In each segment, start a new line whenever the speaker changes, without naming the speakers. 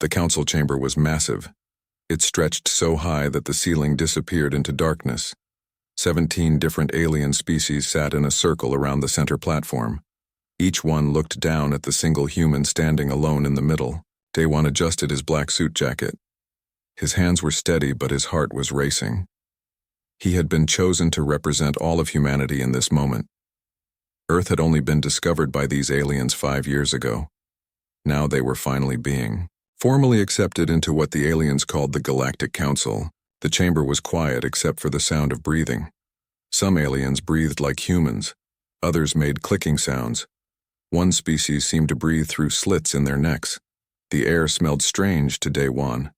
The council chamber was massive. It stretched so high that the ceiling disappeared into darkness. 17 different alien species sat in a circle around the center platform. Each one looked down at the single human standing alone in the middle. Daewon adjusted his black suit jacket. His hands were steady, but his heart was racing. He had been chosen to represent all of humanity in this moment. Earth had only been discovered by these aliens 5 years ago. Now they were finally being formally accepted into what the aliens called the Galactic Council. The chamber was quiet except for the sound of breathing. Some aliens breathed like humans. Others made clicking sounds. One species seemed to breathe through slits in their necks. The air smelled strange to Daewon.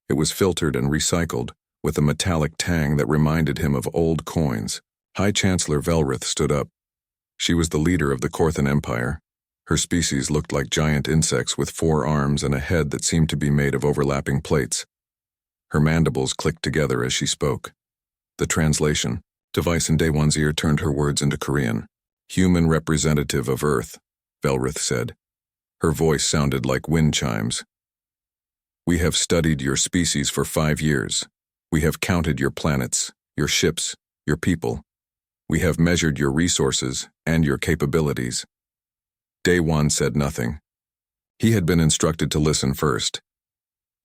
It was filtered and recycled, with a metallic tang that reminded him of old coins. High Chancellor Velrith stood up. She was the leader of the Korthan Empire. Her species looked like giant insects with 4 arms and a head that seemed to be made of overlapping plates. Her mandibles clicked together as she spoke. The translation device in Daewon's ear turned her words into Korean. Human representative of Earth, Velrith said. Her voice sounded like wind chimes. We have studied your species for 5 years. We have counted your planets, your ships, your people. We have measured your resources and your capabilities. Daewon said nothing. He had been instructed to listen first.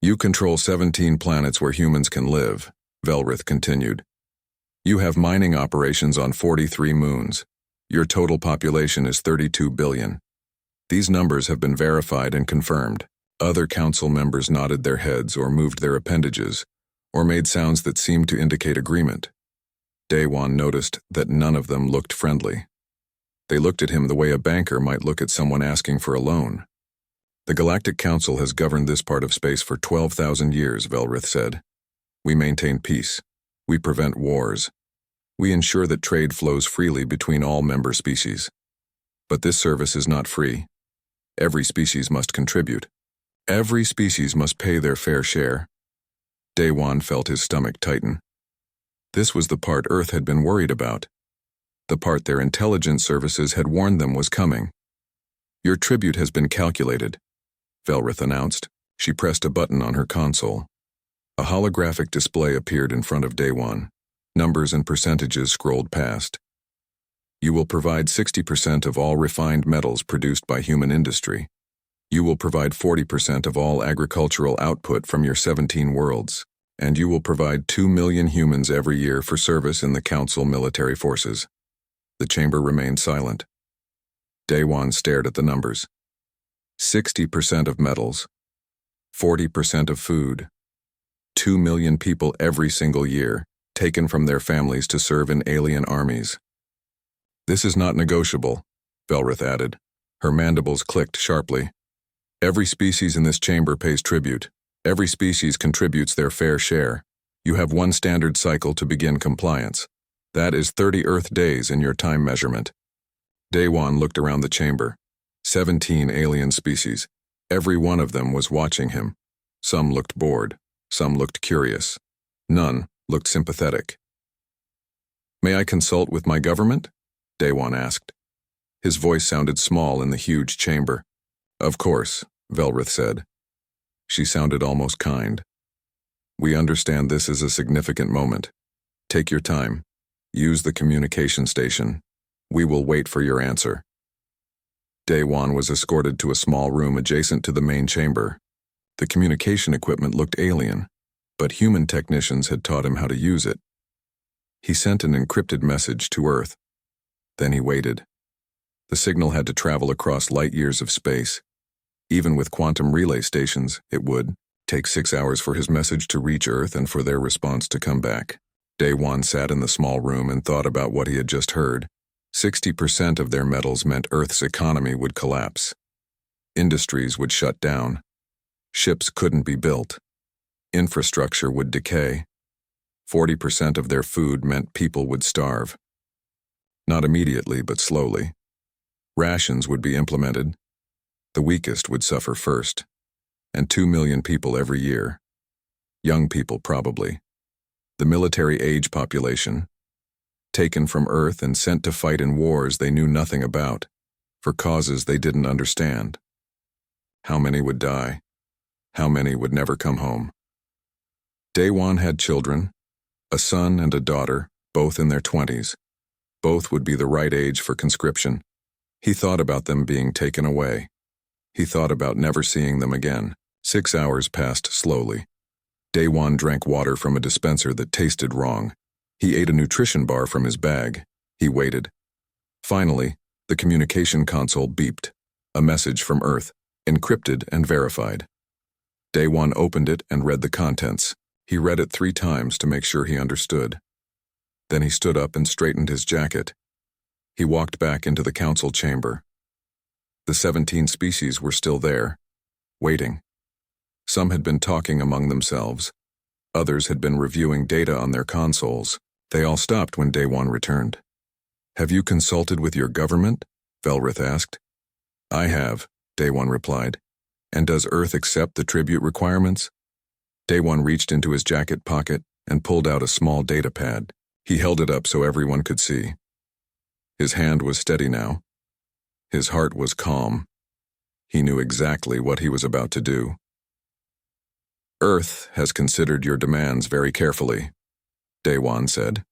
You control 17 planets where humans can live, Velrith continued. You have mining operations on 43 moons. Your total population is 32 billion. These numbers have been verified and confirmed. Other council members nodded their heads or moved their appendages, or made sounds that seemed to indicate agreement. Daewon noticed that none of them looked friendly. They looked at him the way a banker might look at someone asking for a loan. The Galactic Council has governed this part of space for 12,000 years, Velrith said. We maintain peace. We prevent wars. We ensure that trade flows freely between all member species. But this service is not free. Every species must contribute. Every species must pay their fair share. Daewon felt his stomach tighten. This was the part Earth had been worried about. The part their intelligence services had warned them was coming. Your tribute has been calculated, Velrith announced. She pressed a button on her console. A holographic display appeared in front of Daewon. Numbers and percentages scrolled past. You will provide 60% of all refined metals produced by human industry. You will provide 40% of all agricultural output from your 17 worlds. And you will provide 2 million humans every year for service in the Council military forces. The chamber remained silent. Daewon stared at the numbers. 60% of metals, 40% of food, 2 million people every single year, taken from their families to serve in alien armies. This is not negotiable, Velrith added. Her mandibles clicked sharply. Every species in this chamber pays tribute. Every species contributes their fair share. You have 1 standard cycle to begin compliance. That is 30 Earth days in your time measurement. Daewon looked around the chamber. 17 alien species. Every one of them was watching him. Some looked bored. Some looked curious. None looked sympathetic. May I consult with my government? Daewon asked. His voice sounded small in the huge chamber. Of course, Velrith said. She sounded almost kind. We understand this is a significant moment. Take your time. Use the communication station. We will wait for your answer. Daewon was escorted to a small room adjacent to the main chamber. The communication equipment looked alien, but human technicians had taught him how to use it. He sent an encrypted message to Earth. Then he waited. The signal had to travel across light years of space. Even with quantum relay stations, it would take 6 hours for his message to reach Earth and for their response to come back. Daewon sat in the small room and thought about what he had just heard. 60% of their metals meant Earth's economy would collapse. Industries would shut down. Ships couldn't be built. Infrastructure would decay. 40% of their food meant people would starve. Not immediately, but slowly. Rations would be implemented. The weakest would suffer first. And 2 million people every year. Young people, probably. The military-age population, taken from Earth and sent to fight in wars they knew nothing about, for causes they didn't understand. How many would die? How many would never come home? Daewon had children, a son and a daughter, both in their 20s. Both would be the right age for conscription. He thought about them being taken away. He thought about never seeing them again. 6 hours passed slowly. Daewon drank water from a dispenser that tasted wrong. He ate a nutrition bar from his bag. He waited. Finally, the communication console beeped. A message from Earth, encrypted and verified. Daewon opened it and read the contents. He read it 3 times to make sure he understood. Then he stood up and straightened his jacket. He walked back into the council chamber. The 17 species were still there, waiting. Some had been talking among themselves. Others had been reviewing data on their consoles. They all stopped when Daewon returned. "Have you consulted with your government?" Velrith asked. "I have," Daewon replied. "And does Earth accept the tribute requirements?" Daewon reached into his jacket pocket and pulled out a small data pad. He held it up so everyone could see. His hand was steady now. His heart was calm. He knew exactly what he was about to do. "Earth has considered your demands very carefully," Daewon said.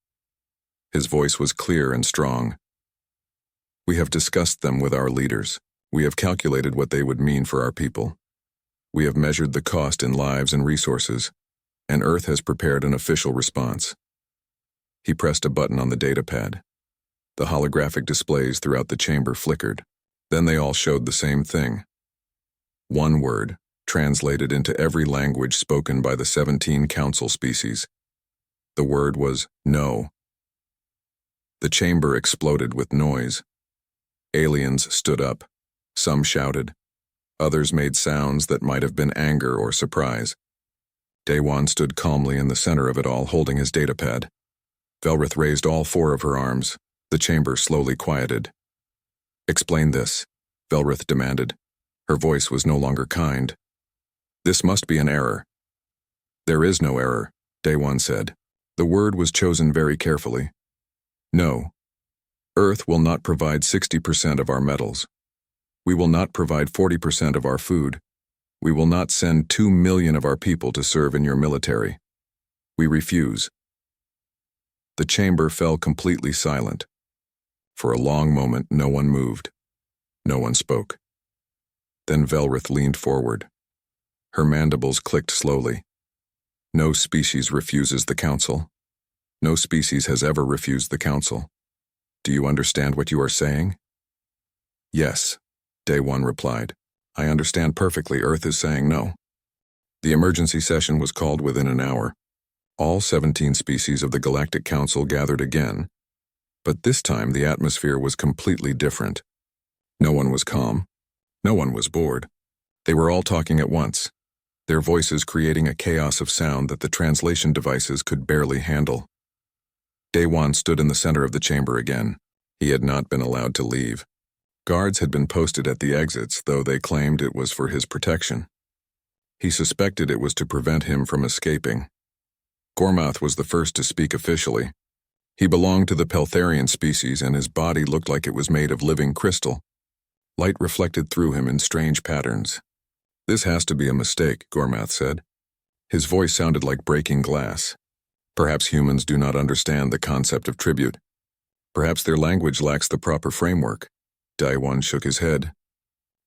His voice was clear and strong. "We have discussed them with our leaders. We have calculated what they would mean for our people. We have measured the cost in lives and resources, and Earth has prepared an official response." He pressed a button on the data pad. The holographic displays throughout the chamber flickered. Then they all showed the same thing. One word, translated into every language spoken by the 17 council species. The word was no. The chamber exploded with noise. Aliens stood up. Some shouted. Others made sounds that might have been anger or surprise. Daewon stood calmly in the center of it all, holding his data pad. Velrith raised all 4 of her arms. The chamber slowly quieted. "Explain this," Velrith demanded. Her voice was no longer kind. "This must be an error." "There is no error," Daewon said. The word was chosen very carefully. "No. Earth will not provide 60% of our metals. We will not provide 40% of our food. We will not send 2 million of our people to serve in your military. We refuse." The chamber fell completely silent. For a long moment, no one moved. No one spoke. Then Velrith leaned forward. Her mandibles clicked slowly. "No species refuses the council. No species has ever refused the council. Do you understand what you are saying?" "Yes," Daewon replied. "I understand perfectly. Earth is saying no." The emergency session was called within an hour. All 17 species of the Galactic Council gathered again, but this time the atmosphere was completely different. No one was calm. No one was bored. They were all talking at once, their voices creating a chaos of sound that the translation devices could barely handle. Daewon stood in the center of the chamber again. He had not been allowed to leave. Guards had been posted at the exits, though they claimed it was for his protection. He suspected it was to prevent him from escaping. Gormouth was the first to speak officially. He belonged to the Peltharian species, and his body looked like it was made of living crystal. Light reflected through him in strange patterns. "This has to be a mistake," Gormouth said. His voice sounded like breaking glass. "Perhaps humans do not understand the concept of tribute. Perhaps their language lacks the proper framework." Daewon shook his head.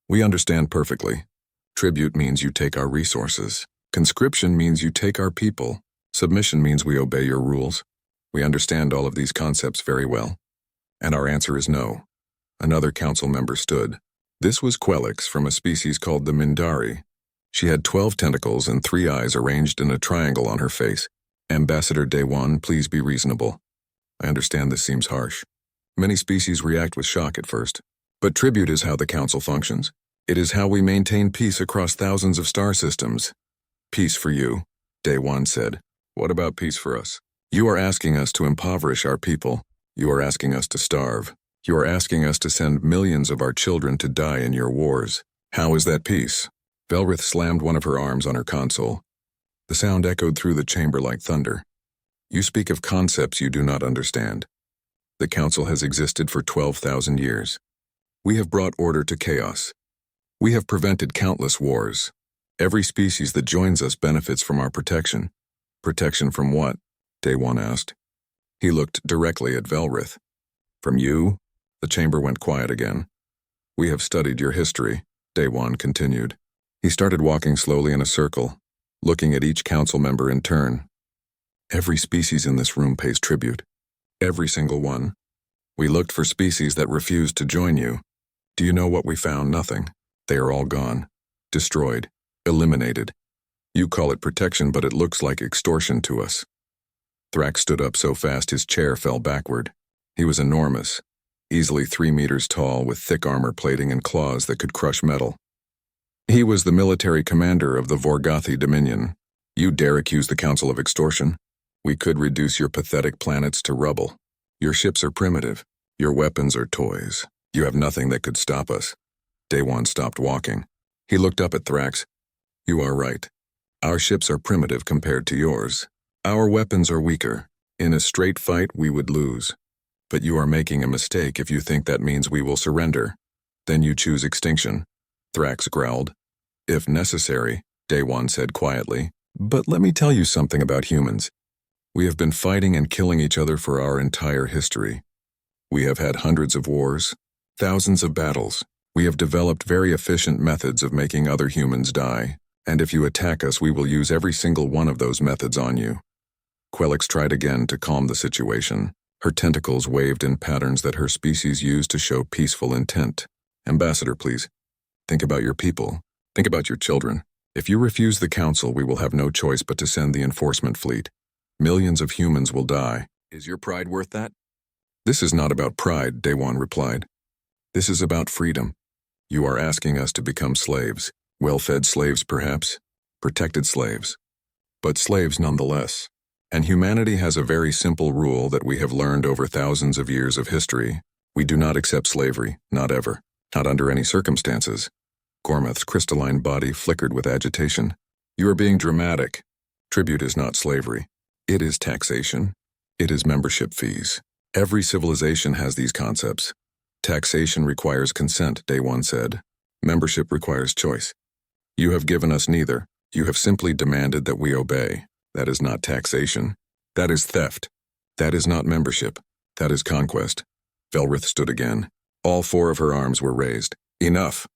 "We understand perfectly. Tribute means you take our resources. Conscription means you take our people. Submission means we obey your rules. We understand all of these concepts very well. And our answer is no." Another council member stood. This was Quelix from a species called the Mindari. She had 12 tentacles and 3 eyes arranged in a triangle on her face. "Ambassador Daewon, please be reasonable. I understand this seems harsh. Many species react with shock at first. But tribute is how the council functions. It is how we maintain peace across thousands of star systems." "Peace for you," Daewon said. "What about peace for us? You are asking us to impoverish our people. You are asking us to starve. You are asking us to send millions of our children to die in your wars. How is that peace?" Velrith slammed one of her arms on her console. The sound echoed through the chamber like thunder. "You speak of concepts you do not understand. The council has existed for 12,000 years. We have brought order to chaos. We have prevented countless wars. Every species that joins us benefits from our protection. Protection from what? Day One asked. He looked directly at Velrith. From you? The chamber went quiet again. We have studied your history, Day One continued. He started walking slowly in a circle, looking at each council member in turn. Every species in this room pays tribute. Every single one. We looked for species that refused to join you. Do you know what we found? Nothing. They are all gone. Destroyed. Eliminated. You call it protection, but it looks like extortion to us. Thrax stood up so fast his chair fell backward. He was enormous, easily 3 meters tall with thick armor plating and claws that could crush metal. He was the military commander of the Vorgothi Dominion. You dare accuse the Council of extortion? We could reduce your pathetic planets to rubble. Your ships are primitive. Your weapons are toys. You have nothing that could stop us. Day One stopped walking. He looked up at Thrax. You are right. Our ships are primitive compared to yours. Our weapons are weaker. In a straight fight, we would lose. But you are making a mistake if you think that means we will surrender. Then you choose extinction. Thrax growled. If necessary, Day One said quietly. But let me tell you something about humans. We have been fighting and killing each other for our entire history. We have had hundreds of wars, thousands of battles. We have developed very efficient methods of making other humans die, and if you attack us, we will use every single one of those methods on you. Quelix tried again to calm the situation. Her tentacles waved in patterns that her species used to show peaceful intent. Ambassador, please. Think about your people. Think about your children. If you refuse the Council, we will have no choice but to send the enforcement fleet. Millions of humans will die. Is your pride worth that? This is not about pride, Day One replied. This is about freedom. You are asking us to become slaves. Well-fed slaves, perhaps. Protected slaves. But slaves nonetheless. And humanity has a very simple rule that we have learned over thousands of years of history. We do not accept slavery, not ever. Not under any circumstances. Gormath's crystalline body flickered with agitation. You are being dramatic. Tribute is not slavery. It is taxation. It is membership fees. Every civilization has these concepts. Taxation requires consent, Day One said. Membership requires choice. You have given us neither. You have simply demanded that we obey. That is not taxation. That is theft. That is not membership. That is conquest. Velrith stood again. All 4 of her arms were raised. Enough.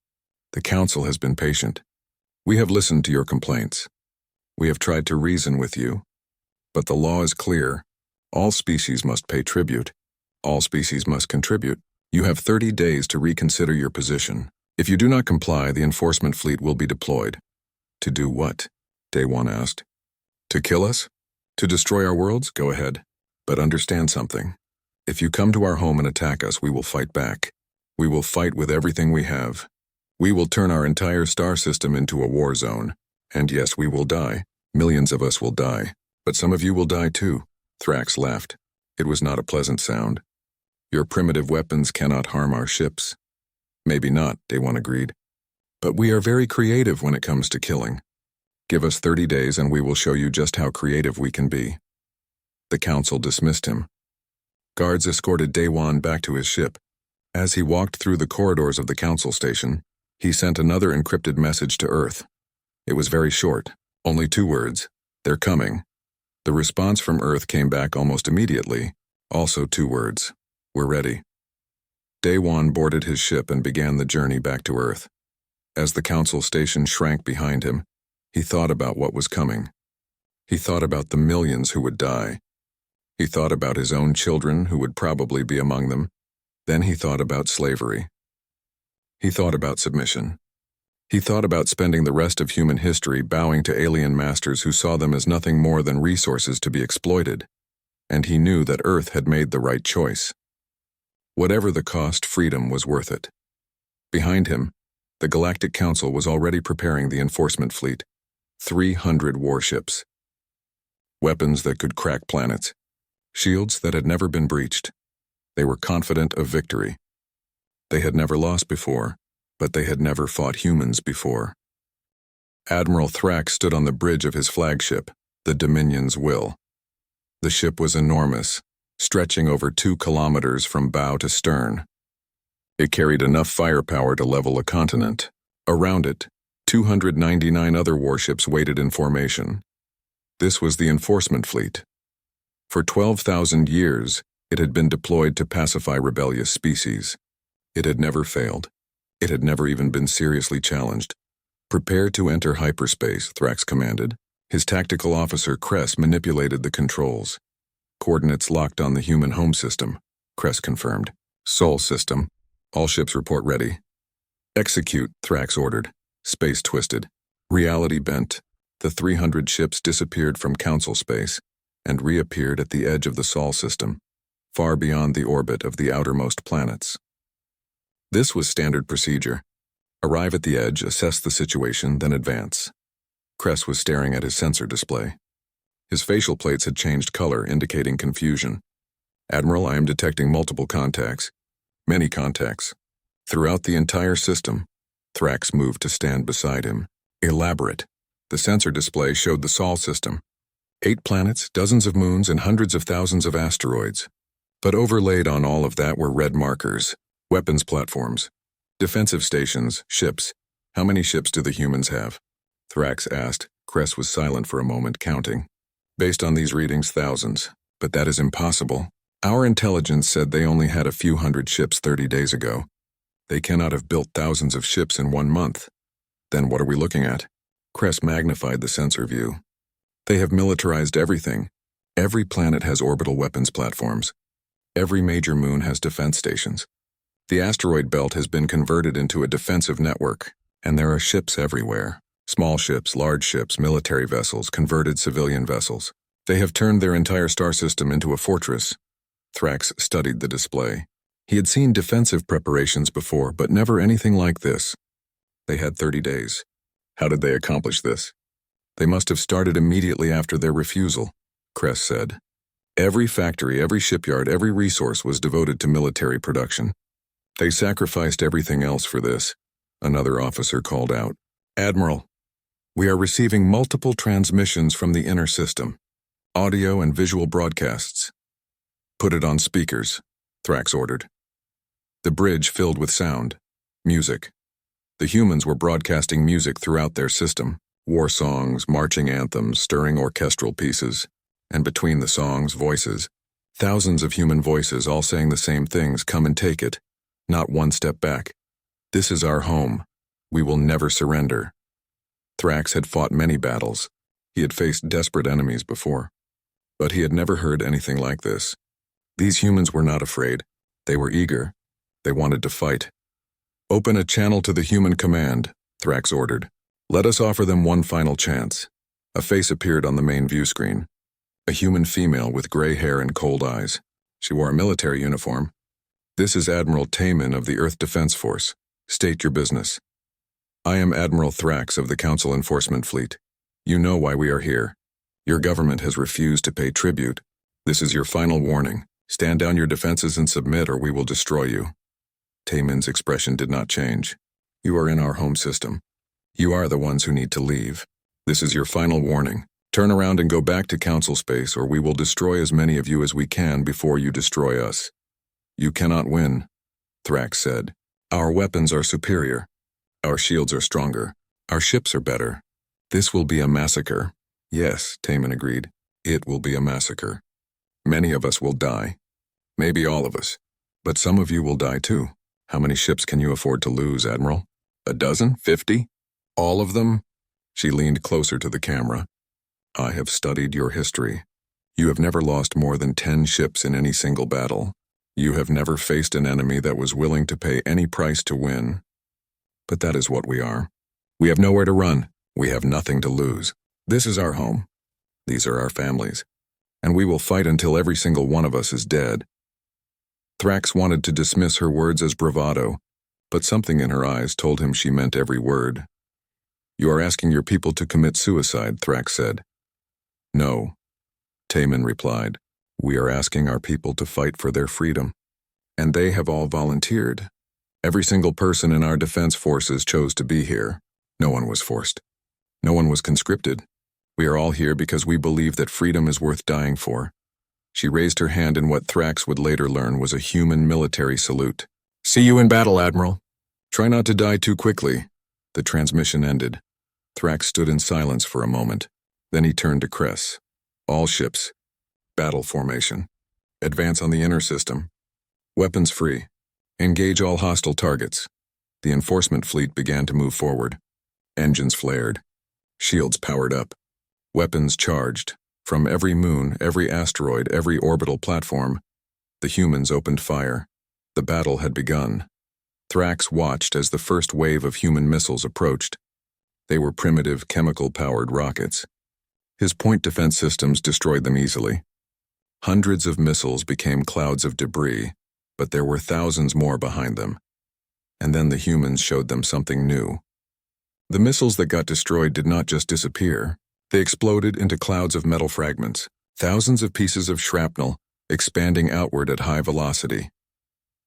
The Council has been patient. We have listened to your complaints. We have tried to reason with you. But the law is clear. All species must pay tribute. All species must contribute. You have 30 days to reconsider your position. If you do not comply, the enforcement fleet will be deployed. To do what? Day One asked. To kill us? To destroy our worlds? Go ahead. But understand something. If you come to our home and attack us, we will fight back. We will fight with everything we have. We will turn our entire star system into a war zone. And yes, we will die. Millions of us will die. But some of you will die too. Thrax laughed. It was not a pleasant sound. Your primitive weapons cannot harm our ships. Maybe not, Day One agreed. But we are very creative when it comes to killing. Give us 30 days and we will show you just how creative we can be. The Council dismissed him. Guards escorted Day One back to his ship. As he walked through the corridors of the Council station, he sent another encrypted message to Earth. It was very short, only 2 words. They're coming. The response from Earth came back almost immediately, also 2 words. We're ready. Day One boarded his ship and began the journey back to Earth. As the Council station shrank behind him, he thought about what was coming. He thought about the millions who would die. He thought about his own children who would probably be among them. Then he thought about slavery. He thought about submission. He thought about spending the rest of human history bowing to alien masters who saw them as nothing more than resources to be exploited. And he knew that Earth had made the right choice. Whatever the cost, freedom was worth it. Behind him, the Galactic Council was already preparing the enforcement fleet. 300 warships. Weapons that could crack planets. Shields that had never been breached. They were confident of victory. They had never lost before, but they had never fought humans before. Admiral Thrax stood on the bridge of his flagship, the Dominion's Will. The ship was enormous, stretching over 2 kilometers from bow to stern. It carried enough firepower to level a continent. Around it, 299 other warships waited in formation. This was the enforcement fleet. For 12,000 years, it had been deployed to pacify rebellious species. It had never failed. It had never even been seriously challenged. "Prepare to enter hyperspace," Thrax commanded. His tactical officer, Cress, manipulated the controls. "Coordinates locked on the human home system," Cress confirmed. "Sol system. All ships report ready." "Execute," Thrax ordered. Space twisted. Reality bent. The 300 ships disappeared from Council space and reappeared at the edge of the Sol system, far beyond the orbit of the outermost planets. This was standard procedure. Arrive at the edge, assess the situation, then advance. Cress was staring at his sensor display. His facial plates had changed color, indicating confusion. "Admiral, I am detecting multiple contacts. Many contacts. Throughout the entire system." Thrax moved to stand beside him. Elaborate. The sensor display showed the Sol system. 8 planets, dozens of moons, and hundreds of thousands of asteroids. But overlaid on all of that were red markers, weapons platforms, defensive stations, ships. "How many ships do the humans have?" Thrax asked. Cress was silent for a moment, counting. "Based on these readings, thousands. But that is impossible. Our intelligence said they only had a few hundred ships 30 days ago. They cannot have built thousands of ships in 1 month. Then what are we looking at?" Cress magnified the sensor view. "They have militarized everything. Every planet has orbital weapons platforms. Every major moon has defense stations. The asteroid belt has been converted into a defensive network, and there are ships everywhere. Small ships, large ships, military vessels, converted civilian vessels. They have turned their entire star system into a fortress." Thrax studied the display. He had seen defensive preparations before, but never anything like this. They had 30 days. How did they accomplish this? "They must have started immediately after their refusal," Cress said. "Every factory, every shipyard, every resource was devoted to military production. They sacrificed everything else for this," another officer called out. "Admiral, we are receiving multiple transmissions from the inner system. Audio and visual broadcasts." "Put it on speakers," Thrax ordered. The bridge filled with sound. Music. The humans were broadcasting music throughout their system. War songs, marching anthems, stirring orchestral pieces. And between the songs, voices. Thousands of human voices all saying the same things. "Come and take it. Not one step back. This is our home. We will never surrender." Thrax had fought many battles. He had faced desperate enemies before. But he had never heard anything like this. These humans were not afraid. They were eager. They wanted to fight. "Open a channel to the human command," Thrax ordered. "Let us offer them one final chance." A face appeared on the main view screen. A human female with gray hair and cold eyes. She wore a military uniform. "This is Admiral Taman of the Earth Defense Force. State your business." "I am Admiral Thrax of the Council Enforcement Fleet. You know why we are here. Your government has refused to pay tribute. This is your final warning. Stand down your defenses and submit, or we will destroy you." Taman's expression did not change. "You are in our home system. You are the ones who need to leave. This is your final warning. Turn around and go back to Council space, or we will destroy as many of you as we can before you destroy us." "You cannot win," Thrax said. "Our weapons are superior. Our shields are stronger. Our ships are better. This will be a massacre." "Yes," Taman agreed. "It will be a massacre. Many of us will die. Maybe all of us. But some of you will die too. How many ships can you afford to lose, Admiral? A dozen? 50? All of them?" She leaned closer to the camera. "I have studied your history. You have never lost more than 10 ships in any single battle. You have never faced an enemy that was willing to pay any price to win. But that is what we are. We have nowhere to run. We have nothing to lose. This is our home. These are our families. And we will fight until every single one of us is dead." Thrax wanted to dismiss her words as bravado, but something in her eyes told him she meant every word. "You are asking your people to commit suicide," Thrax said. "No," Taman replied. "We are asking our people to fight for their freedom. And they have all volunteered. Every single person in our defense forces chose to be here. No one was forced. No one was conscripted. We are all here because we believe that freedom is worth dying for." She raised her hand in what Thrax would later learn was a human military salute. "See you in battle, Admiral. Try not to die too quickly." The transmission ended. Thrax stood in silence for a moment. Then he turned to Kress. All ships. Battle formation. Advance on the inner system. Weapons free. Engage all hostile targets. The enforcement fleet began to move forward. Engines flared. Shields powered up. Weapons charged. From every moon, every asteroid, every orbital platform, the humans opened fire. The battle had begun. Thrax watched as the first wave of human missiles approached. They were primitive, chemical-powered rockets. His point defense systems destroyed them easily. Hundreds of missiles became clouds of debris, but there were thousands more behind them. And then the humans showed them something new. The missiles that got destroyed did not just disappear. They exploded into clouds of metal fragments, thousands of pieces of shrapnel, expanding outward at high velocity.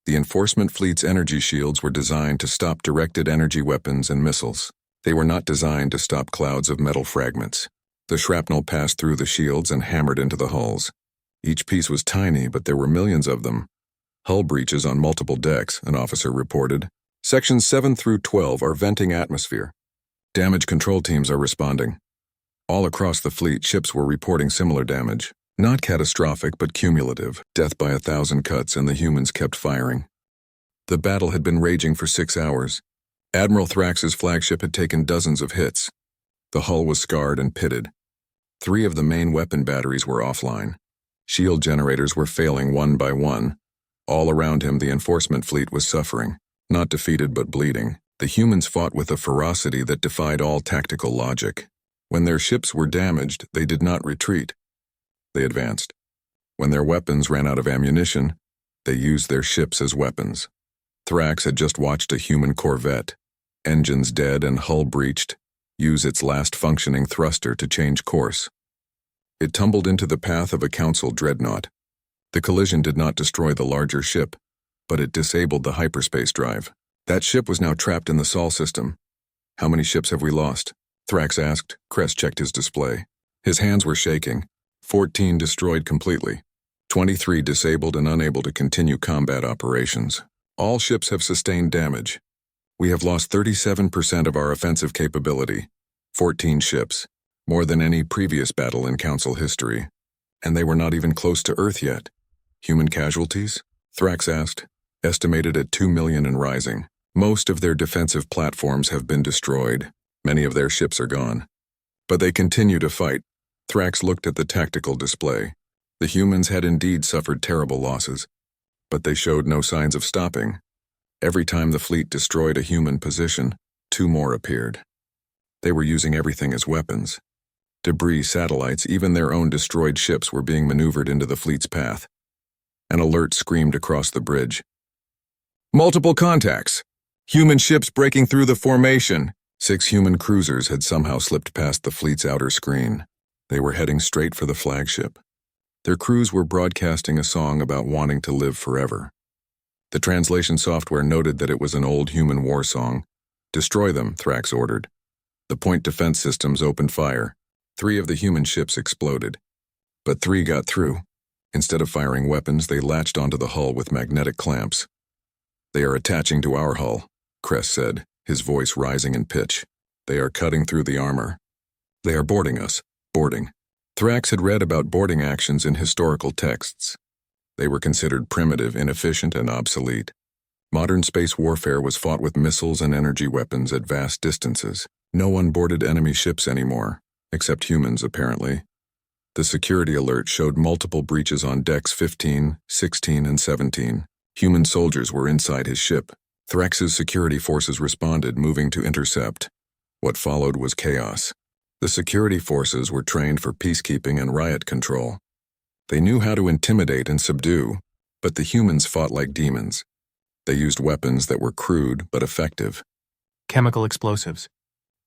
The enforcement fleet's energy shields were designed to stop directed energy weapons and missiles. They were not designed to stop clouds of metal fragments. The shrapnel passed through the shields and hammered into the hulls. Each piece was tiny, but there were millions of them. Hull breaches on multiple decks, an officer reported. Sections 7 through 12 are venting atmosphere. Damage control teams are responding. All across the fleet, ships were reporting similar damage. Not catastrophic, but cumulative. Death by 1,000 cuts, and the humans kept firing. The battle had been raging for 6 hours. Admiral Thrax's flagship had taken dozens of hits. The hull was scarred and pitted. 3 of the main weapon batteries were offline. Shield generators were failing one by one. All around him, the enforcement fleet was suffering. Not defeated, but bleeding. The humans fought with a ferocity that defied all tactical logic. When their ships were damaged, they did not retreat. They advanced. When their weapons ran out of ammunition, they used their ships as weapons. Thrax had just watched a human corvette, engines dead and hull breached, use its last functioning thruster to change course. It tumbled into the path of a Council dreadnought. The collision did not destroy the larger ship, but it disabled the hyperspace drive. That ship was now trapped in the Sol system. How many ships have we lost? Thrax asked. Kress checked his display. His hands were shaking. 14 destroyed completely. 23 disabled and unable to continue combat operations. All ships have sustained damage. We have lost 37% of our offensive capability. 14 ships. More than any previous battle in Council history. And they were not even close to Earth yet. Human casualties? Thrax asked. Estimated at 2 million and rising. Most of their defensive platforms have been destroyed. Many of their ships are gone. But they continue to fight. Thrax looked at the tactical display. The humans had indeed suffered terrible losses, but they showed no signs of stopping. Every time the fleet destroyed a human position, 2 more appeared. They were using everything as weapons. Debris, satellites, even their own destroyed ships were being maneuvered into the fleet's path. An alert screamed across the bridge. Multiple contacts! Human ships breaking through the formation! 6 human cruisers had somehow slipped past the fleet's outer screen. They were heading straight for the flagship. Their crews were broadcasting a song about wanting to live forever. The translation software noted that it was an old human war song. Destroy them, Thrax ordered. The point defense systems opened fire. 3 of the human ships exploded. But 3 got through. Instead of firing weapons, they latched onto the hull with magnetic clamps. They are attaching to our hull, Kress said, his voice rising in pitch. They are cutting through the armor. They are boarding us. Boarding. Thrax had read about boarding actions in historical texts. They were considered primitive, inefficient, and obsolete. Modern space warfare was fought with missiles and energy weapons at vast distances. No one boarded enemy ships anymore, except humans, apparently. The security alert showed multiple breaches on decks 15, 16, and 17. Human soldiers were inside his ship. Thrax's security forces responded, moving to intercept. What followed was chaos. The security forces were trained for peacekeeping and riot control. They knew how to intimidate and subdue, but the humans fought like demons. They used weapons that were crude but effective.
Chemical explosives.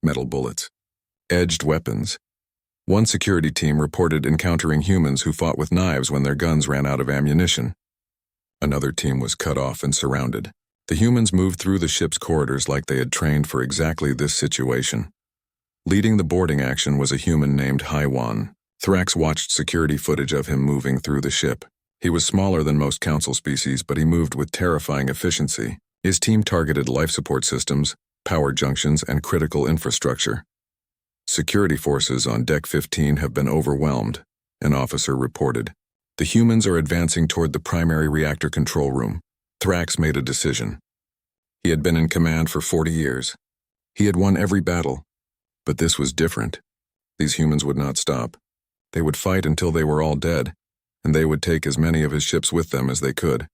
Metal bullets. Edged weapons. One security team reported encountering humans who fought with knives when their guns ran out of ammunition. Another team was cut off and surrounded. The humans moved through the ship's corridors like they had trained for exactly this situation. Leading the boarding action was a human named Haiwan. Thrax watched security footage of him moving through the ship. He was smaller than most Council species, but he moved with terrifying efficiency. His team targeted life support systems, power junctions, and critical infrastructure. Security forces on Deck 15 have been overwhelmed, an officer reported. The humans are advancing toward the primary reactor control room. Thrax made a decision. He had been in command for 40 years. He had won every battle. But this was different. These humans would not stop. They would fight until they were all dead, and they would take as many of his ships with them as they could.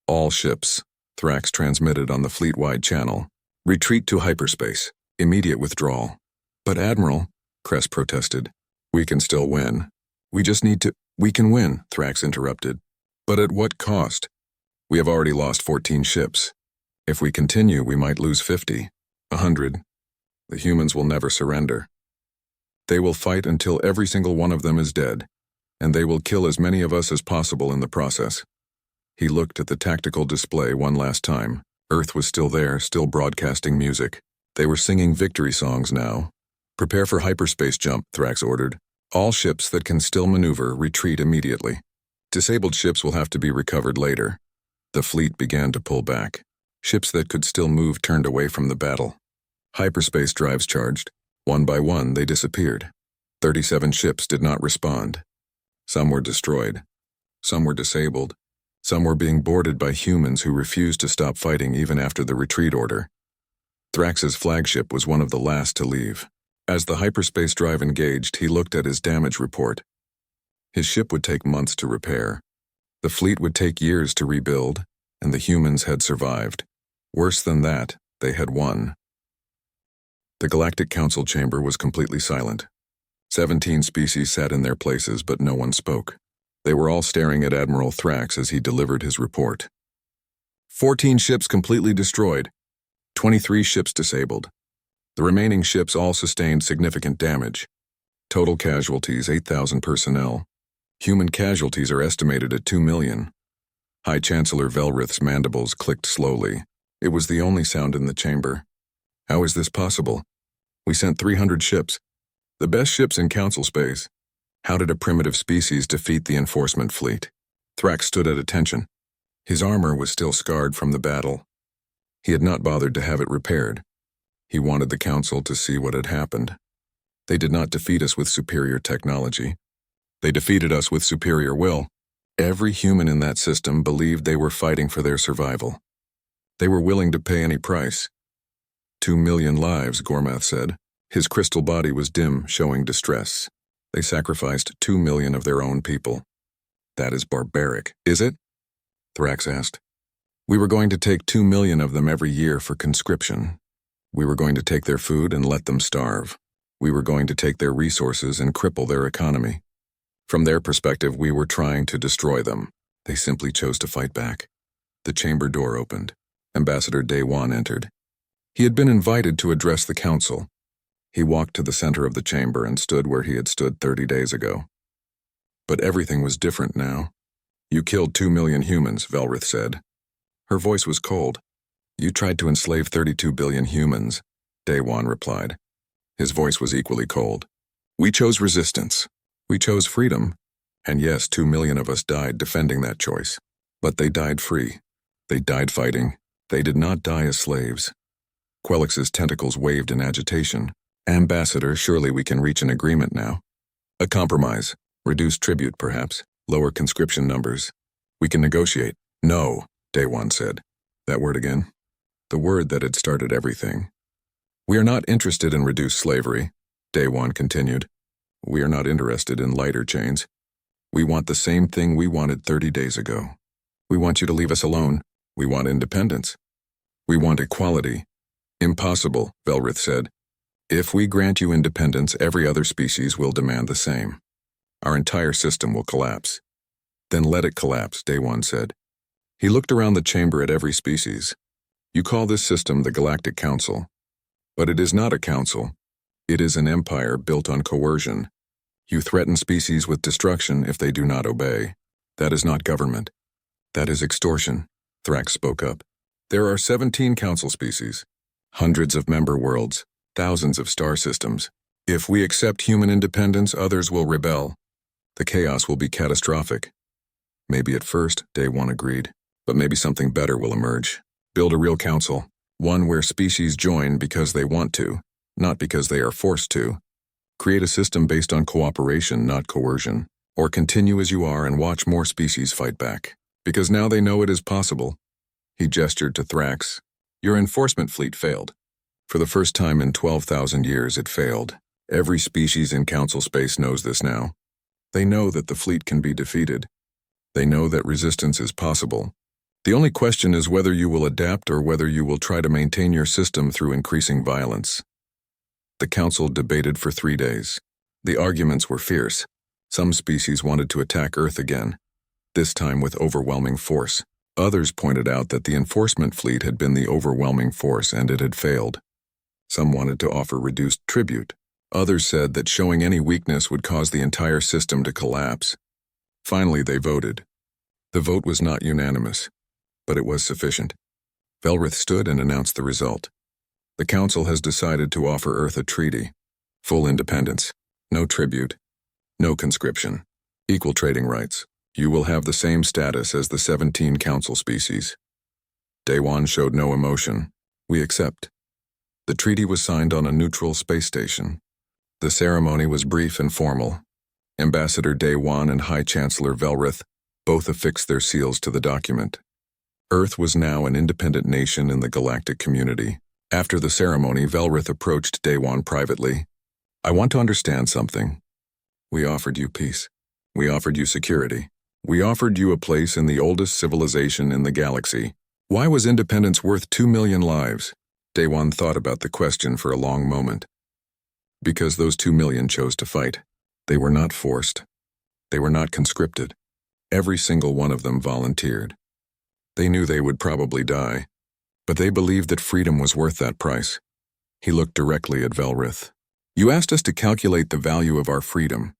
All ships, Thrax transmitted on the fleet-wide channel. Retreat to hyperspace. Immediate withdrawal. But Admiral, Kress protested, we can still win. We just need to— We can win, Thrax interrupted. But at what cost? We have already lost 14 ships. If we continue, we might lose 50, 100. The humans will never surrender. They will fight until every single one of them is dead, and they will kill as many of us as possible in the process. He looked at the tactical display one last time. Earth was still there, still broadcasting music. They were singing victory songs now. Prepare for hyperspace jump, Thrax ordered. All ships that can still maneuver retreat immediately. Disabled ships will have to be recovered later. The fleet began to pull back. Ships that could still move turned away from the battle. Hyperspace drives charged. One by one, they disappeared. 37 ships did not respond. Some were destroyed. Some were disabled. Some were being boarded by humans who refused to stop fighting even after the retreat order. Thrax's flagship was one of the last to leave. As the hyperspace drive engaged, he looked at his damage report. His ship would take months to repair. The fleet would take years to rebuild, and the humans had survived. Worse than that, they had won. The Galactic Council chamber was completely silent. 17 species sat in their places, but no one spoke. They were all staring at Admiral Thrax as he delivered his report. 14 ships completely destroyed. 23 ships disabled. The remaining ships all sustained significant damage. Total casualties, 8,000 personnel. Human casualties are estimated at 2 million. High Chancellor Velrith's mandibles clicked slowly. It was the only sound in the chamber. How is this possible? We sent 300 ships. The best ships in Council space. How did a primitive species defeat the enforcement fleet? Thrax stood at attention. His armor was still scarred from the battle. He had not bothered to have it repaired. He wanted the Council to see what had happened. They did not defeat us with superior technology. They defeated us with superior will. Every human in that system believed they were fighting for their survival. They were willing to pay any price. 2 million lives, Gormath said. His crystal body was dim, showing distress. They sacrificed 2 million of their own people. That is barbaric, is it? Thrax asked. We were going to take 2 million of them every year for conscription. We were going to take their food and let them starve. We were going to take their resources and cripple their economy. From their perspective, we were trying to destroy them. They simply chose to fight back. The chamber door opened. Ambassador Day-Wan entered. He had been invited to address the Council. He walked to the center of the chamber and stood where he had stood 30 days ago. But everything was different now. You killed 2 million humans, Velrith said. Her voice was cold. You tried to enslave 32 billion humans, Day-Wan replied. His voice was equally cold. We chose resistance. We chose freedom. And yes, 2 million of us died defending that choice. But they died free. They died fighting. They did not die as slaves. Quellix's tentacles waved in agitation. Ambassador, surely we can reach an agreement now. A compromise. Reduce tribute, perhaps. Lower conscription numbers. We can negotiate. No, Day-Wan said. That word again. The word that had started everything. We are not interested in reduced slavery, Day-Wan continued. We are not interested in lighter chains. We want the same thing we wanted 30 days ago. We want you to leave us alone. We want independence. We want equality. Impossible, Velrith said. If we grant you independence, every other species will demand the same. Our entire system will collapse. Then let it collapse, Day-Wan said. He looked around the chamber at every species. You call this system the Galactic Council. But it is not a council. It is an empire built on coercion. You threaten species with destruction if they do not obey. That is not government. That is extortion, Thrax spoke up. There are 17 council species, hundreds of member worlds, thousands of star systems. If we accept human independence, others will rebel. The chaos will be catastrophic. Maybe at first, Day-Wan agreed, but maybe something better will emerge. Build a real council, one where species join because they want to, not because they are forced to. Create a system based on cooperation, not coercion. Or continue as you are and watch more species fight back. Because now they know it is possible. He gestured to Thrax. Your enforcement fleet failed. For the first time in 12,000 years, it failed. Every species in Council space knows this now. They know that the fleet can be defeated. They know that resistance is possible. The only question is whether you will adapt or whether you will try to maintain your system through increasing violence. The Council debated for 3 days. The arguments were fierce. Some species wanted to attack Earth again, this time with overwhelming force. Others pointed out that the enforcement fleet had been the overwhelming force and it had failed. Some wanted to offer reduced tribute. Others said that showing any weakness would cause the entire system to collapse. Finally, they voted. The vote was not unanimous, but it was sufficient. Velrith stood and announced the result. The Council has decided to offer Earth a treaty. Full independence. No tribute. No conscription. Equal trading rights. You will have the same status as the 17 Council species. Daewon showed no emotion. We accept. The treaty was signed on a neutral space station. The ceremony was brief and formal. Ambassador Daewon and High Chancellor Velrith both affixed their seals to the document. Earth was now an independent nation in the galactic community. After the ceremony, Velrith approached Daewon privately. I want to understand something. We offered you peace. We offered you security. We offered you a place in the oldest civilization in the galaxy. Why was independence worth 2 million lives? Daewon thought about the question for a long moment. Because those 2 million chose to fight. They were not forced. They were not conscripted. Every single one of them volunteered. They knew they would probably die, but they believed that freedom was worth that price. He looked directly at Velrith. You asked us to calculate the value of our freedom.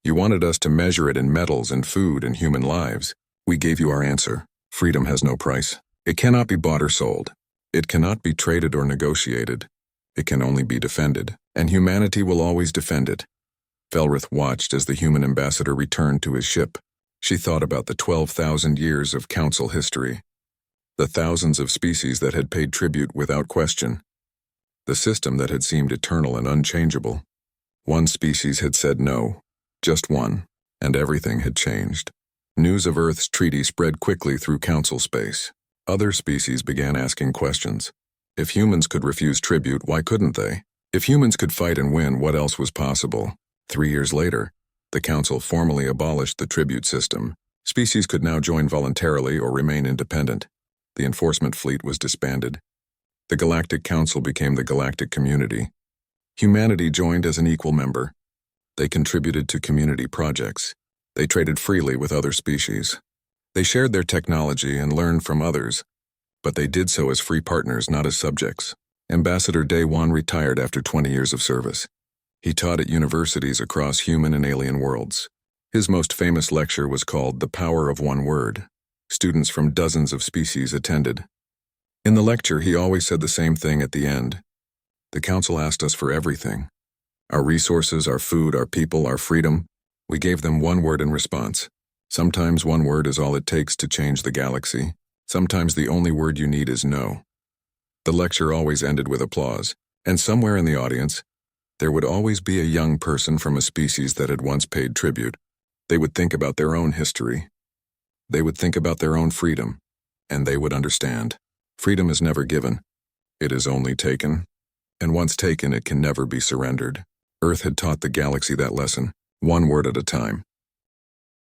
You wanted us to measure it in metals and food and human lives. We gave you our answer. Freedom has no price. It cannot be bought or sold. It cannot be traded or negotiated. It can only be defended, and humanity will always defend it. Velrith watched as the human ambassador returned to his ship. She thought about the 12,000 years of Council history, the thousands of species that had paid tribute without question, the system that had seemed eternal and unchangeable. One species had said no, just one, and everything had changed. News of Earth's treaty spread quickly through Council space. Other species began asking questions. If humans could refuse tribute, why couldn't they? If humans could fight and win, what else was possible? 3 years later, the Council formally abolished the tribute system. Species could now join voluntarily or remain independent. The enforcement fleet was disbanded. The Galactic Council became the Galactic Community. Humanity joined as an equal member. They contributed to community projects. They traded freely with other species. They shared their technology and learned from others, but they did so as free partners, not as subjects. Ambassador Daewon retired after 20 years of service. He taught at universities across human and alien worlds. His most famous lecture was called The Power of One Word. Students from dozens of species attended. In the lecture, he always said the same thing at the end. The Council asked us for everything. Our resources, our food, our people, our freedom. We gave them one word in response. Sometimes one word is all it takes to change the galaxy. Sometimes the only word you need is no. The lecture always ended with applause, and somewhere in the audience, there would always be a young person from a species that had once paid tribute. They would think about their own history. They would think about their own freedom, and they would understand. Freedom is never given. It is only taken. And once taken, it can never be surrendered. Earth had taught the galaxy that lesson, one word at a time.